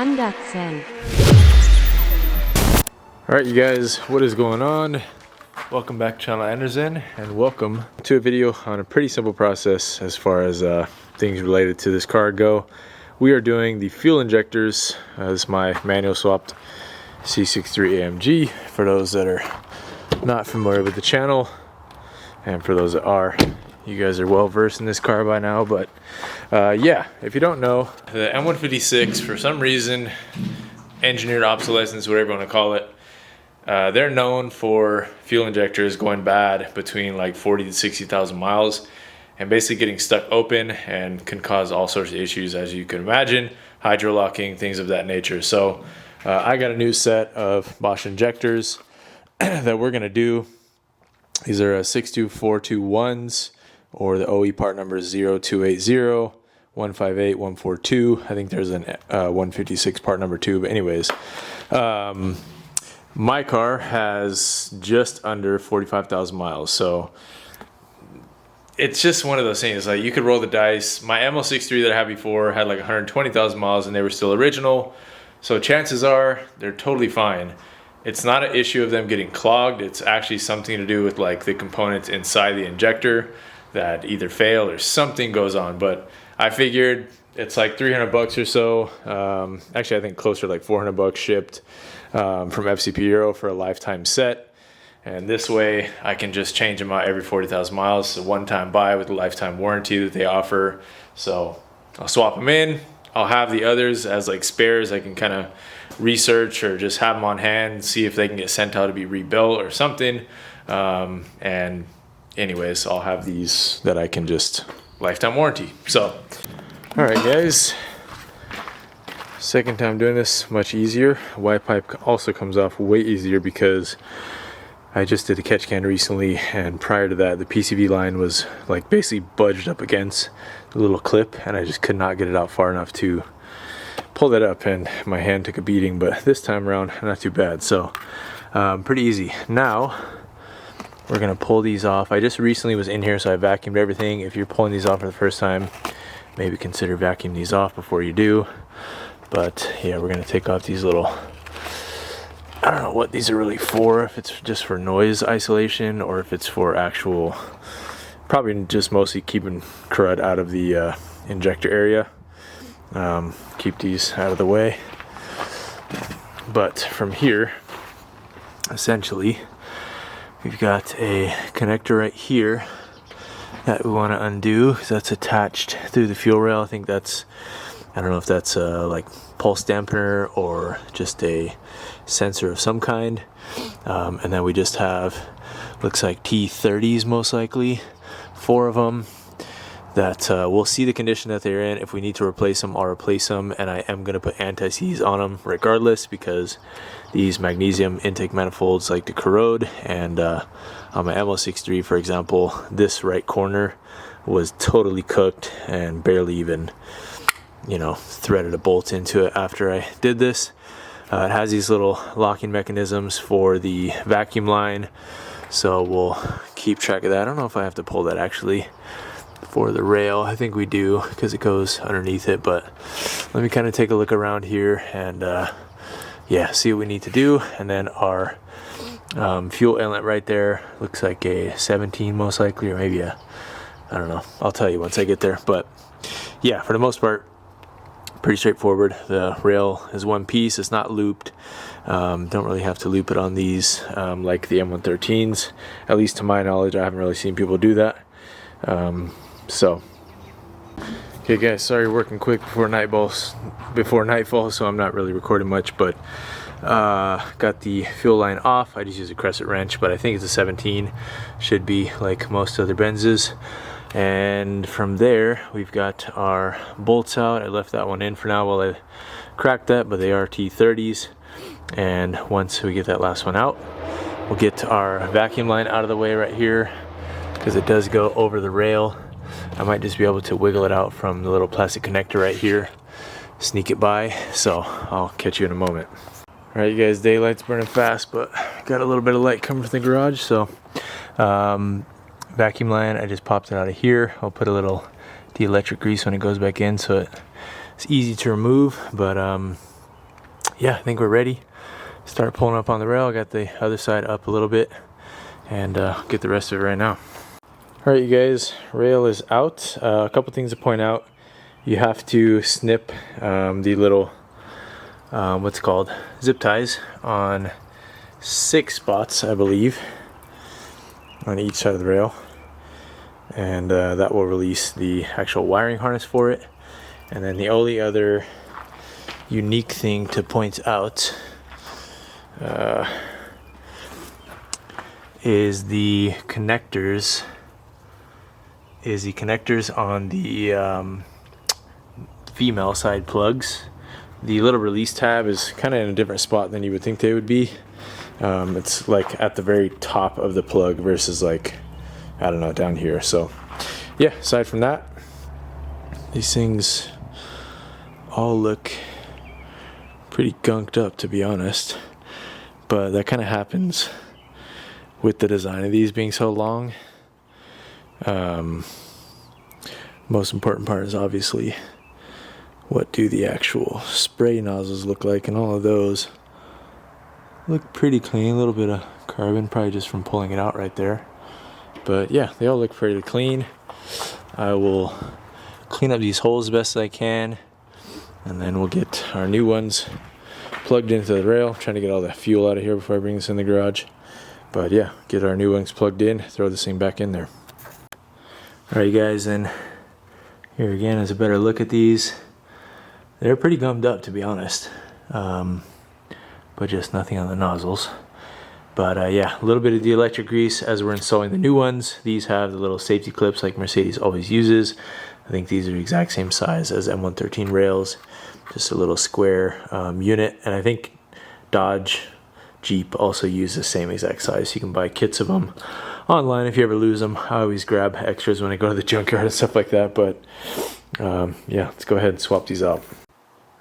Unboxing. Alright you guys, what is going on? Welcome back to channel Anderson, and welcome to a video on a pretty simple process as far as things related to this car go. We are doing the fuel injectors. This is my manual swapped C63 AMG for those that are not familiar with the channel, and for those that are, you guys are well versed in this car by now. But yeah, if you don't know, the M156, for some reason, engineered obsolescence, whatever you want to call it, they're known for fuel injectors going bad between like 40 to 60,000 miles and basically getting stuck open, and can cause all sorts of issues, as you can imagine, hydrolocking, things of that nature. So I got a new set of Bosch injectors that we're going to do. These are 62421s, or the OE part number is 0280 158 142. I think there's an 156 part number 2, but anyways, my car has just under 45,000 miles, so it's just one of those things. Like, you could roll the dice. My M156 that I had before had like 120,000 miles and they were still original, so chances are they're totally fine. It's not an issue of them getting clogged. It's actually something to do with like the components inside the injector that either fail or something goes on. But I figured it's like 300 bucks or so. Actually, I think closer to like 400 bucks shipped from FCP Euro for a lifetime set. And this way I can just change them out every 40,000 miles. It's a one-time buy with a lifetime warranty that they offer. So I'll swap them in. I'll have the others as like spares. I can kind of research or just have them on hand and see if they can get sent out to be rebuilt or something. And anyways, I'll have these that I can just lifetime warranty. So, all right guys, second time doing this, much easier. Y pipe also comes off way easier because I just did a catch can recently, and prior to that the PCV line was like basically budged up against the little clip, and I just could not get it out far enough to pull that up, and my hand took a beating. But this time around, not too bad. So pretty easy. Now we're gonna pull these off. I just recently was in here, so I vacuumed everything. If you're pulling these off for the first time, maybe consider vacuuming these off before you do. But yeah, we're gonna take off these little, I don't know what these are really for, if it's just for noise isolation or if it's for actual, probably just mostly keeping crud out of the injector area. Keep these out of the way. But from here, essentially, we've got a connector right here that we want to undo because that's attached through the fuel rail. I think that's, I don't know if that's like pulse dampener or just a sensor of some kind. And then we just have, looks like T30s most likely, 4 of them, that we'll see the condition that they're in. If we need to replace them, I'll replace them, and I am going to put anti-seize on them regardless, because these magnesium intake manifolds like to corrode. And on my M163, for example, this right corner was totally cooked and barely even, you know, threaded a bolt into it after I did this. It has these little locking mechanisms for the vacuum line, so we'll keep track of that. I don't know if I have to pull that actually for the rail. I think we do because it goes underneath it, but let me kind of take a look around here and yeah, see what we need to do. And then our fuel inlet right there looks like a 17 most likely, or maybe a, I don't know, I'll tell you once I get there. But yeah, for the most part, pretty straightforward. The rail is one piece, it's not looped. Don't really have to loop it on these like the M113s, at least to my knowledge. I haven't really seen people do that. So okay guys, sorry, working quick before nightfall, so I'm not really recording much. But got the fuel line off. I just use a crescent wrench, but I think it's a 17, should be like most other Benzes. And from there we've got our bolts out. I left that one in for now while I cracked that, but they are T30s. And once we get that last one out, we'll get our vacuum line out of the way right here, because it does go over the rail. I might just be able to wiggle it out from the little plastic connector right here, sneak it by. So I'll catch you in a moment. All right you guys, daylight's burning fast, but got a little bit of light coming from the garage. So vacuum line, I just popped it out of here. I'll put a little de-electric grease when it goes back in, so it's easy to remove. But yeah, I think we're ready. Start pulling up on the rail. I got the other side up a little bit, and get the rest of it right now. All right, you guys, rail is out. A couple things to point out. You have to snip the little what's it called, zip ties on 6 spots, I believe, on each side of the rail, and that will release the actual wiring harness for it. And then the only other unique thing to point out is the connectors. On the female side plugs. The little release tab is kind of in a different spot than you would think they would be. It's like at the very top of the plug versus like, I don't know, down here. So yeah, aside from that, these things all look pretty gunked up, to be honest. But that kind of happens with the design of these being so long. Most important part is obviously what do the actual spray nozzles look like, and all of those look pretty clean. A little bit of carbon, probably just from pulling it out right there. But yeah, they all look pretty clean. I will clean up these holes as best as I can, and then we'll get our new ones plugged into the rail. I'm trying to get all the fuel out of here before I bring this in the garage. But yeah, get our new ones plugged in, throw this thing back in there. Alright guys, and here again is a better look at these. They're pretty gummed up, to be honest, but just nothing on the nozzles. But yeah, a little bit of dielectric grease as we're installing the new ones. These have the little safety clips like Mercedes always uses. I think these are the exact same size as M113 rails, just a little square unit. And I think Dodge, Jeep also use the same exact size. You can buy kits of them online if you ever lose them. I always grab extras when I go to the junkyard and stuff like that. But yeah, let's go ahead and swap these out.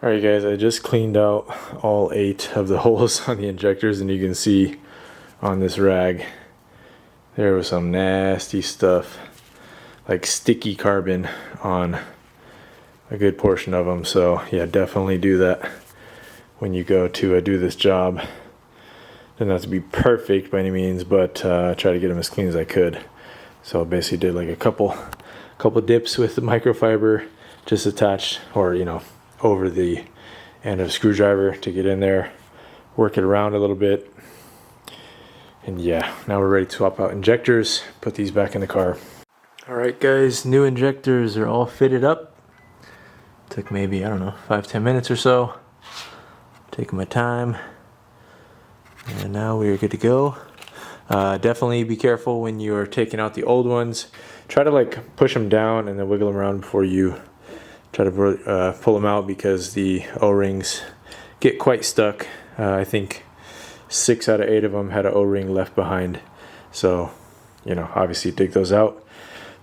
Alright guys, I just cleaned out all 8 of the holes on the injectors, and you can see on this rag there was some nasty stuff, like sticky carbon on a good portion of them. So yeah, definitely do that when you go to do this job. Doesn't have to be perfect by any means, but try to get them as clean as I could. So I basically did like a couple dips with the microfiber just attached, or you know, over the end of a screwdriver to get in there, work it around a little bit, and yeah, now we're ready to swap out injectors, put these back in the car. Alright guys, new injectors are all fitted up. Took maybe, I don't know, 5-10 minutes or so. Taking my time, and now we are good to go. Definitely be careful when you're taking out the old ones. Try to like push them down and then wiggle them around before you try to pull them out, because the O-rings get quite stuck. I think 6 out of 8 of them had an O-ring left behind. So, you know, obviously dig those out.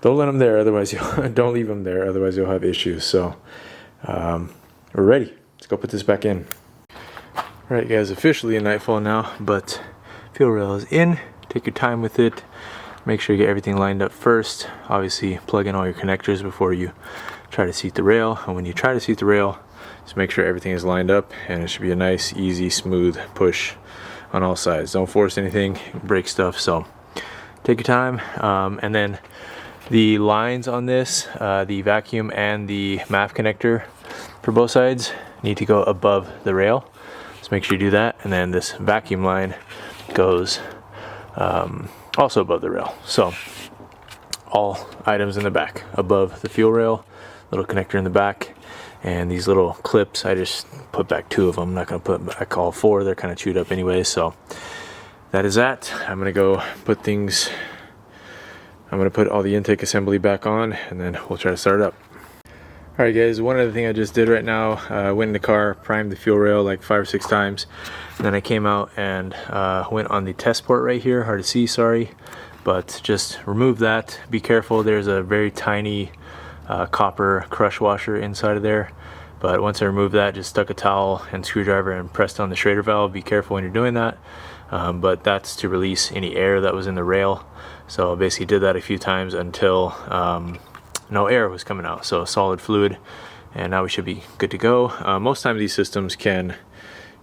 Don't let them there, otherwise you'll don't leave them there, otherwise you'll have issues. So, we're ready. Let's go put this back in. Alright guys, officially a nightfall now, but fuel rail is in. Take your time with it. Make sure you get everything lined up first. Obviously, plug in all your connectors before you try to seat the rail. And when you try to seat the rail, just make sure everything is lined up, and it should be a nice, easy, smooth push on all sides. Don't force anything, break stuff. So take your time. And then the lines on this, the vacuum and the MAF connector for both sides need to go above the rail. So make sure you do that. And then this vacuum line goes also above the rail. So all items in the back above the fuel rail, little connector in the back, and these little clips, I just put back 2 of them. I'm not going to put back all 4. They're kind of chewed up anyway. So that is that. I'm going to go put things, I'm going to put all the intake assembly back on, and then we'll try to start it up. Alright guys, one other thing I just did right now, I went in the car, primed the fuel rail like 5 or 6 times, and then I came out and went on the test port right here. Hard to see, sorry, but just remove that. Be careful, there's a very tiny copper crush washer inside of there, but once I removed that, just stuck a towel and screwdriver and pressed on the Schrader valve. Be careful when you're doing that, but that's to release any air that was in the rail. So I basically did that a few times until no air was coming out, so solid fluid, and now we should be good to go. Most times these systems can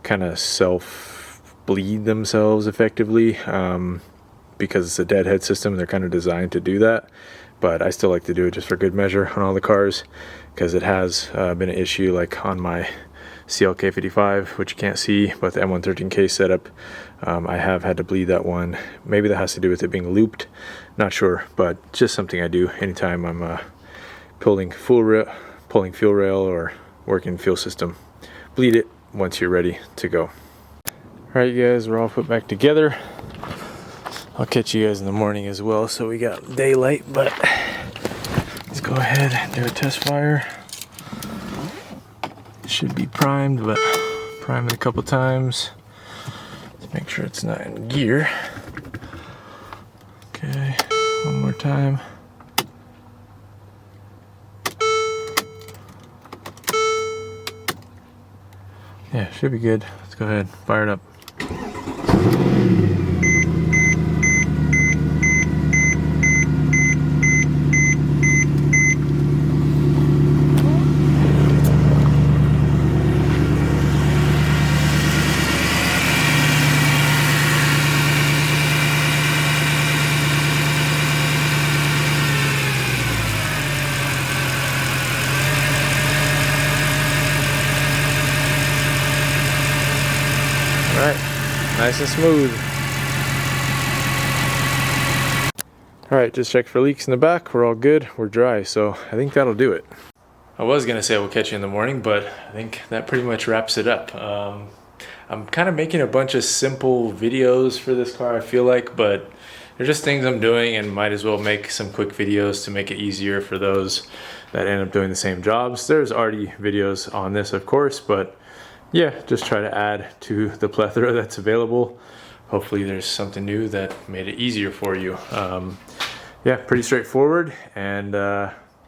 kind of self-bleed themselves effectively because it's a deadhead system. They're kind of designed to do that, but I still like to do it just for good measure on all the cars, because it has been an issue, like on my CLK55, which you can't see, but the M113K setup, I have had to bleed that one. Maybe that has to do with it being looped, not sure, but just something I do anytime I'm pulling fuel rail or working fuel system. Bleed it once you're ready to go. Alright guys, we're all put back together. I'll catch you guys in the morning as well, so we got daylight, but let's go ahead and do a test fire. It should be primed, but prime it a couple times to make sure it's not in gear. Okay, one more time. Yeah, should be good. Let's go ahead, fire it up. Alright, nice and smooth. Alright, just checked for leaks in the back. We're all good. We're dry, so I think that'll do it. I was going to say we'll catch you in the morning, but I think that pretty much wraps it up. I'm kind of making a bunch of simple videos for this car, I feel like, but they're just things I'm doing, and might as well make some quick videos to make it easier for those that end up doing the same jobs. There's already videos on this, of course, but yeah, just try to add to the plethora that's available. Hopefully there's something new that made it easier for you. Yeah, pretty straightforward, and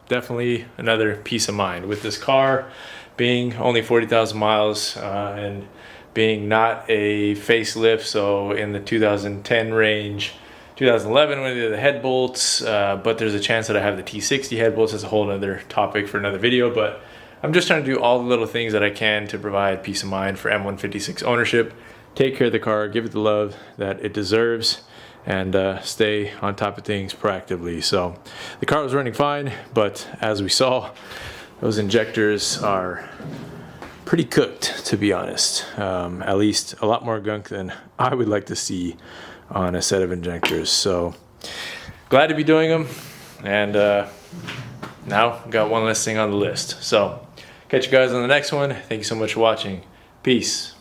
definitely another peace of mind with this car being only 40,000 miles and being not a facelift, so in the 2010 range. 2011 when they did the head bolts, but there's a chance that I have the T60 head bolts. That's a whole other topic for another video, but I'm just trying to do all the little things that I can to provide peace of mind for M156 ownership. Take care of the car, give it the love that it deserves, and stay on top of things proactively. So the car was running fine, but as we saw, those injectors are pretty cooked, to be honest. At least a lot more gunk than I would like to see on a set of injectors. So glad to be doing them, and now got one less thing on the list. So catch you guys on the next one. Thank you so much for watching. Peace.